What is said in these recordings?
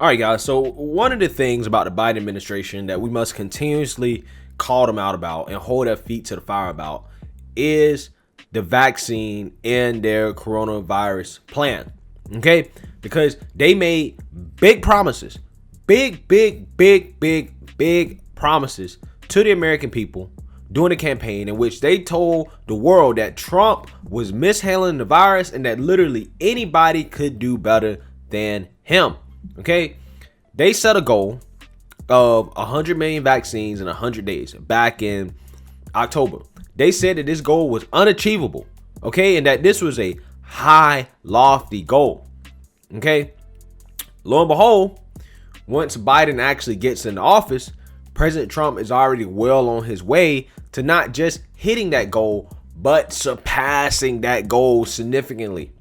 All right, guys. So one of the things about the Biden administration that we must continuously call them out about and hold their feet to the fire about is the vaccine and their coronavirus plan. Okay? Because they made big promises, big promises to the American people during the campaign in which they told the world that Trump was mishandling the virus and that literally anybody could do better than him. Okay, they set a goal of 100 million vaccines in 100 days back in October. They said that this goal was unachievable, okay, and that this was a high, lofty goal. Okay, lo and behold, once Biden actually gets into office, President Trump is already well on his way to not just hitting that goal, but surpassing that goal significantly,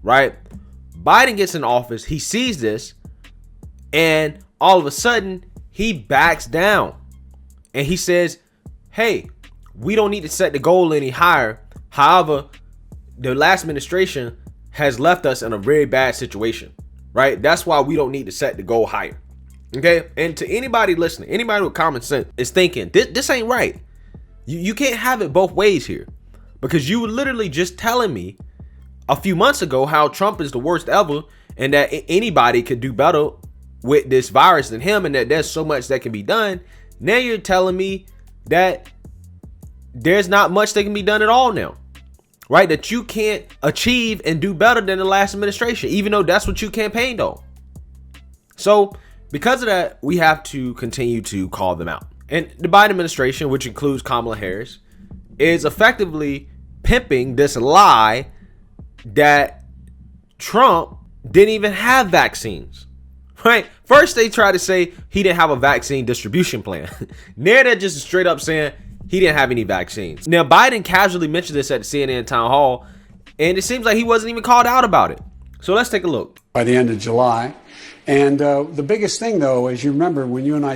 right? Biden gets in office, he sees this, and all of a sudden, he backs down. And he says, hey, we don't need to set the goal any higher. However, the last administration has left us in a very bad situation, right? That's why we don't need to set the goal higher. Okay? And to anybody listening, anybody with common sense is thinking, this ain't right. You can't have it both ways here. Because you were literally just telling me a few months ago how Trump is the worst ever and that anybody could do better with this virus than him and that there's so much that can be done. Now you're telling me that there's not much that can be done at all now, right? That you can't achieve and do better than the last administration, even though that's what you campaigned on. So because of that, we have to continue to call them out. And the Biden administration, which includes Kamala Harris, is effectively pimping this lie that Trump didn't even have vaccines, right? First, they try to say he didn't have a vaccine distribution plan. Now they're just straight up saying he didn't have any vaccines. Now, Biden casually mentioned this at the CNN Townhall, and it seems like he wasn't even called out about it. So let's take a look. By the end of July. And the biggest thing, though, as you remember, when you and I,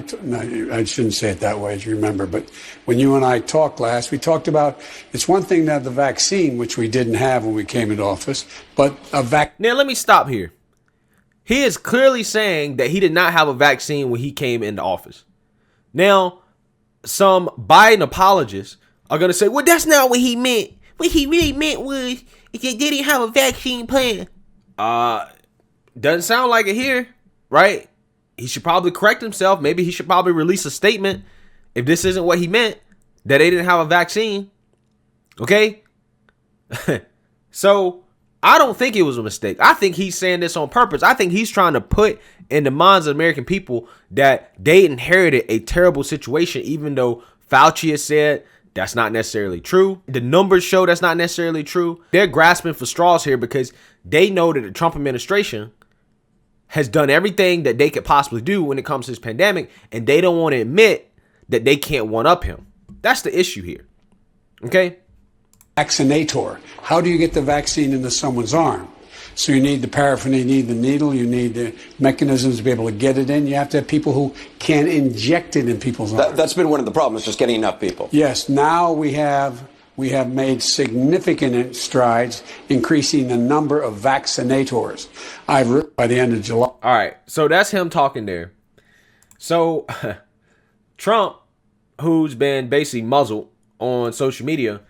I shouldn't say it that way, as you remember, but when you and I talked last, we talked about, it's one thing to have the vaccine, which we didn't have when we came into office, but a vaccine. Now, let me stop here. He is clearly saying that he did not have a vaccine when he came into office. Now, some Biden apologists are going to say, well, that's not what he meant. What he really meant was that they didn't have a vaccine plan. Doesn't sound like it here, right? He should probably correct himself. Maybe he should probably release a statement if this isn't what he meant, that they didn't have a vaccine. Okay? So I don't think it was a mistake. I think he's saying this on purpose. I think he's trying to put in the minds of American people that they inherited a terrible situation, even though Fauci has said that's not necessarily true. The numbers show that's not necessarily true. They're grasping for straws here because they know that the Trump administration has done everything that they could possibly do when it comes to this pandemic, and they don't want to admit that they can't one-up him. That's the issue here. Okay? Vaccinator. How do you get the vaccine into someone's arm? So you need the paraffin, you need the needle, you need the mechanisms to be able to get it in. You have to have people who can inject it in people's arms. That's been one of the problems, just getting enough people. Yes, now we have made significant strides increasing the number of vaccinators. By the end of July. All right, so that's him talking there. So Trump, who's been basically muzzled on social media,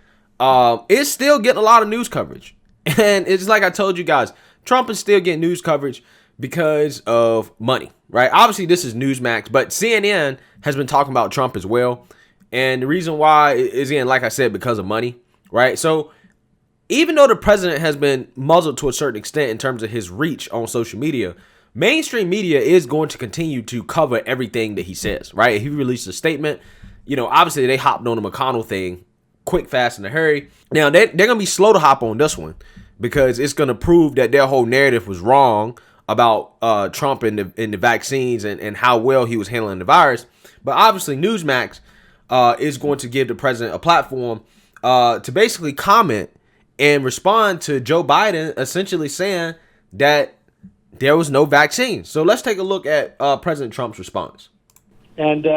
is still getting a lot of news coverage. And it's like I told you guys, Trump is still getting news coverage because of money, right? Obviously, this is Newsmax, but CNN has been talking about Trump as well. And the reason why is, again, like I said, because of money, right? So even though the president has been muzzled to a certain extent in terms of his reach on social media, mainstream media is going to continue to cover everything that he says, right? He released a statement. You know, obviously, they hopped on the McConnell thing quick, fast, in a hurry. Now, they're going to be slow to hop on this one because it's going to prove that their whole narrative was wrong about Trump and the vaccines and how well he was handling the virus. But obviously, Newsmax is going to give the president a platform to basically comment and respond to Joe Biden essentially saying that there was no vaccine. So let's take a look at President Trump's response. And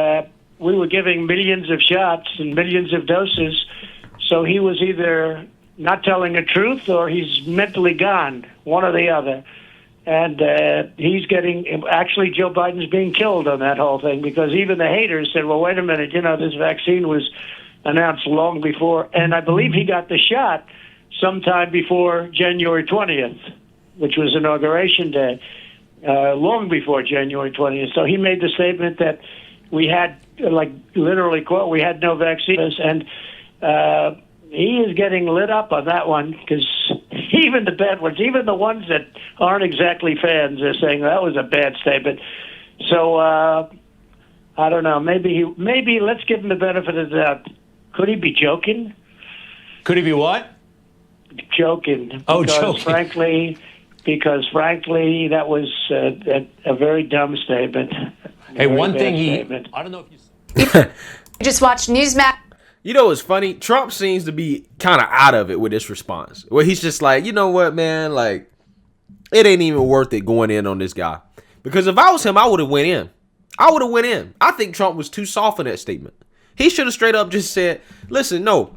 we were giving millions of shots and millions of doses, so he was either not telling the truth or he's mentally gone, one or the other. And he's getting, actually, Joe Biden's being killed on that whole thing, because even the haters said, well, wait a minute, this vaccine was announced long before. And I believe he got the shot sometime before January 20th, which was Inauguration Day, long before January 20th. So he made the statement that we had, literally, quote, we had no vaccines. And he is getting lit up on that one, because even the bad ones, even the ones that aren't exactly fans, are saying that was a bad statement. So I don't know. Maybe let's give him the benefit of the doubt. Could he be joking? Could he be what? Joking. Oh, joking. Because frankly, that was a very dumb statement. Hey, one thing I don't know if you just watched Newsmax. You know what's funny? Trump seems to be kind of out of it with this response, where he's just like, you know what, man? Like, it ain't even worth it going in on this guy. Because if I was him, I would have went in. I think Trump was too soft in that statement. He should have straight up just said, listen, no,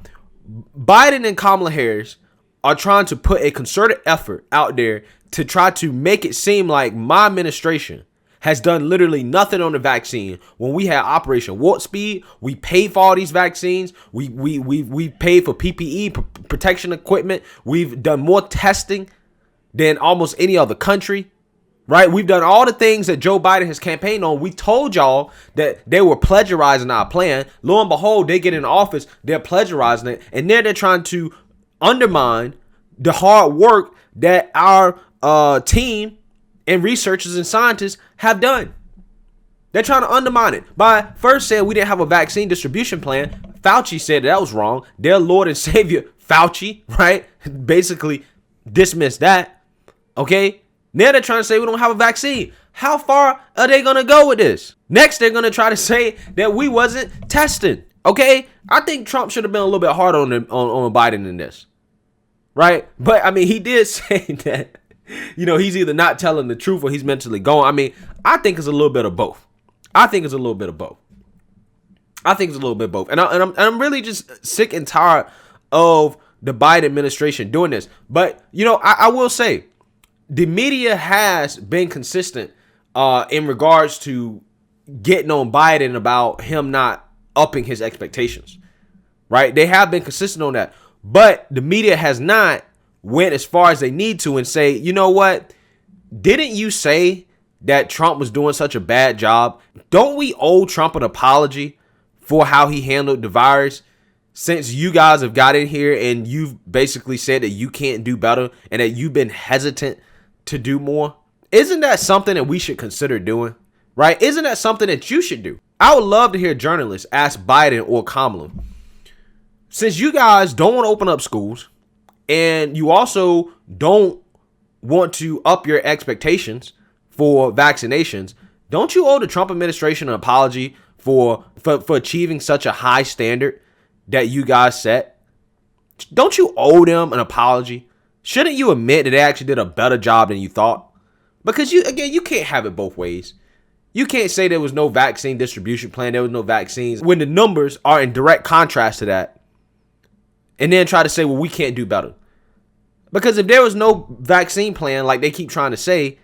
Biden and Kamala Harris are trying to put a concerted effort out there to try to make it seem like my administration has done literally nothing on the vaccine. When we had Operation Warp Speed, we paid for all these vaccines. We paid for PPE, protection equipment. We've done more testing than almost any other country, right? We've done all the things that Joe Biden has campaigned on. We told y'all that they were plagiarizing our plan. Lo and behold, they get in office, they're plagiarizing it, and then they're trying to undermine the hard work that our team and researchers and scientists have done. They're trying to undermine it by first saying we didn't have a vaccine distribution plan. Fauci said that was wrong. Their Lord and Savior, Fauci, right, basically dismissed that. Okay? Now they're trying to say we don't have a vaccine. How far are they going to go with this? Next, they're going to try to say that we wasn't testing. Okay? I think Trump should have been a little bit harder on Biden in this. Right? But, I mean, he did say that, he's either not telling the truth or he's mentally going. I mean, I think it's a little bit of both. And I'm really just sick and tired of the Biden administration doing this. But, I will say, the media has been consistent in regards to getting on Biden about him not upping his expectations. Right? They have been consistent on that. But the media has not went as far as they need to and say, you know what? Didn't you say that Trump was doing such a bad job? Don't we owe Trump an apology for how he handled the virus? Since you guys have got in here and you've basically said that you can't do better and that you've been hesitant to do more. Isn't that something that we should consider doing? Right? Isn't that something that you should do? I would love to hear journalists ask Biden or Kamala, since you guys don't want to open up schools and you also don't want to up your expectations for vaccinations, don't you owe the Trump administration an apology for achieving such a high standard that you guys set? Don't you owe them an apology? Shouldn't you admit that they actually did a better job than you thought? Because you can't have it both ways. You can't say there was no vaccine distribution plan, there was no vaccines, when the numbers are in direct contrast to that. And then try to say, well, we can't do better. Because if there was no vaccine plan, like they keep trying to say,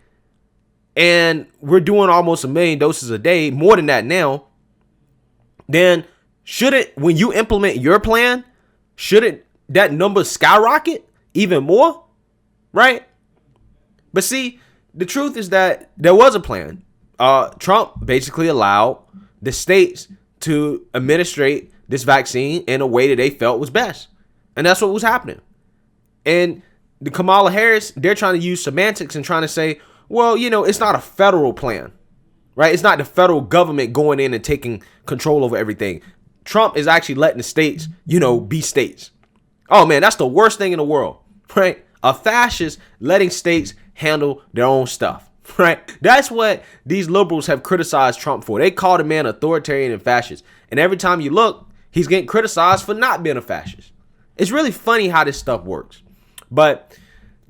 and we're doing almost 1 million doses a day, more than that now, then when you implement your plan, shouldn't that number skyrocket even more? Right? But see, the truth is that there was a plan. Trump basically allowed the states to administrate this vaccine in a way that they felt was best. And that's what was happening. And the Kamala Harris, they're trying to use semantics and trying to say, well, it's not a federal plan, right? It's not the federal government going in and taking control over everything. Trump is actually letting the states, be states. Oh, man, that's the worst thing in the world, right? A fascist letting states handle their own stuff, right? That's what these liberals have criticized Trump for. They call the man authoritarian and fascist. And every time you look, he's getting criticized for not being a fascist. It's really funny how this stuff works. But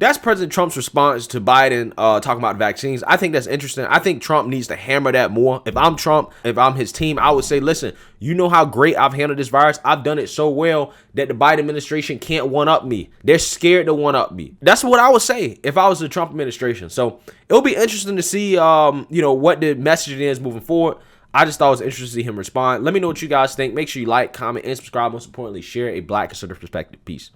that's President Trump's response to Biden talking about vaccines. I think that's interesting. I think Trump needs to hammer that more. If I'm Trump, if I'm his team, I would say, listen, you know how great I've handled this virus. I've done it so well that the Biden administration can't one-up me. They're scared to one-up me. That's what I would say if I was the Trump administration. So it'll be interesting to see, what the messaging is moving forward. I just thought it was interesting to see him respond. Let me know what you guys think. Make sure you like, comment, and subscribe. Most importantly, share a Black conservative perspective. Peace.